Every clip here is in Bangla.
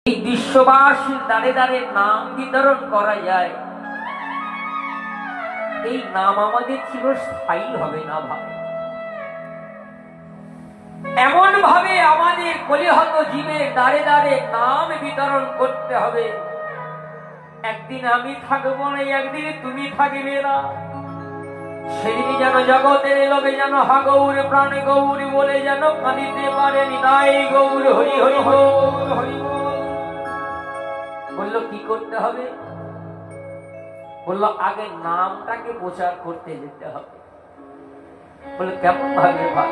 এই বিশ্ববাসীর দ্বারে দ্বারে নাম বিতরণ করা যায়। এই নাম আমাদের চিরস্থায়ী হবে না ভাই। এমন ভাবে আমাদের কলিহত জীবের দ্বারে দ্বারে নাম বিতরণ করতে হবে। একদিন আমি থাকবো না, একদিন তুমি থাকবে না। সেদিন যেন জগতের লোকে যেন হা গৌর প্রাণ গৌর বলে যেন কাঁদিতে পারে নিতাই গৌর হরি হরি গৌর হরি বললো কি করতে হবে? বললো আগে নামটাকে প্রচার করতে যেতে হবে। বললো কেমন ভাবে ভাই?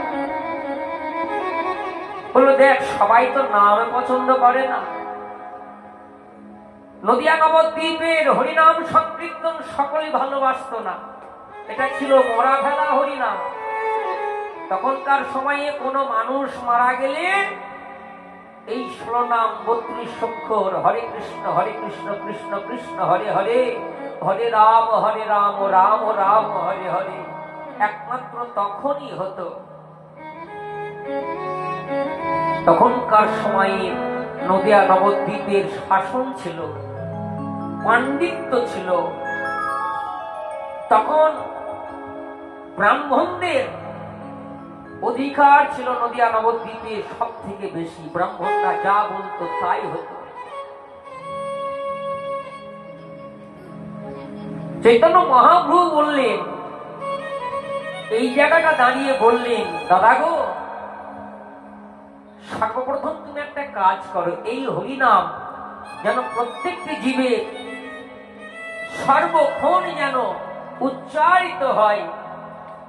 বললো দেখ, সবাই তো নাম পছন্দ করে না। নদিয়া নবদ্বীপের হরিনাম সংকীর্তন সকলে ভালোবাসত না। এটা ছিল মরা ফেলা হরিনাম। তখনকার সময়ে কোনো মানুষ মারা গেলে এই 16 নাম 32 অক্ষর হরে কৃষ্ণ কৃষ্ণ কৃষ্ণ হরে হরে, হরে রাম রাম রাম হরে হরে একমাত্র তখনই হতো। তখনকার সময়ে নদিয়া নবদ্বীপের শাসন ছিল, পাণ্ডিত্য ছিল। তখন ব্রাহ্মণদের অধিকার ছিল নদিয়া নবদ্বীপে সব থেকে বেশি। ব্রাহ্মণরা যা বলতো তাই হতো। চৈতন্য মহাপ্রভু বললেন, এই জায়গাটা দাঁড়িয়ে বললেন, দাদা গো, সর্বপ্রথম তুমি একটা কাজ করো, এই হরিনাম যেন প্রত্যেকটি জীবে সর্বক্ষণ যেন উচ্চারিত হয়।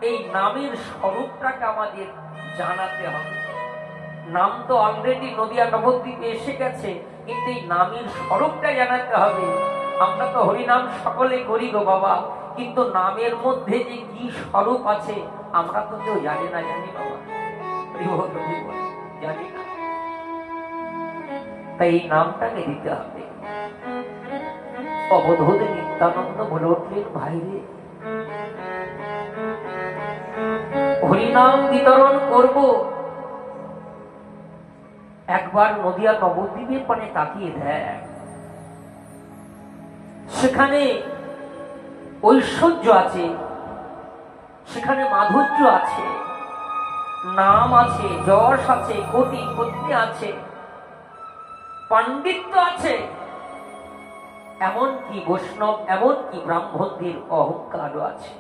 এই নামের স্বরূপটাকে আমাদের জানাতে হবে। নাম তো অলরেডি নদিয়া নবদ্বীপে এসে গেছে, কিন্তু এই নামের স্বরূপটা জানাতে হবে। আমরা তো হরিনাম সকলে করি গো বাবা, কিন্তু নামের মধ্যে যে কি স্বরূপ আছে আমরা তো কেউ জানি না। জানি বাবা, জানি না। তাই এই নামটাকে দিতে হবে। অবধূত নিত্যানন্দ বলে উঠলেন, ভাইরে হরিনাম বিতরণ করব, একবার নদিয়া নবদ্বীপের পানে তাকিয়ে দেখ। সেখানে ঐশ্বর্য আছে, সেখানে মাধুর্য আছে, নাম আছে, যশ আছে, কোটি কোটি আছে, পাণ্ডিত্য আছে, এমনকি বৈষ্ণব, এমনকি ব্রাহ্মণদের অহংকারও আছে।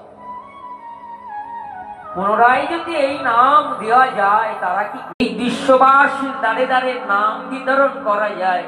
পুনরায় যদি এই নাম দেওয়া যায়, তারা কি বিশ্ববাসীর দ্বারে দ্বারে নাম বিতরণ করা যায়?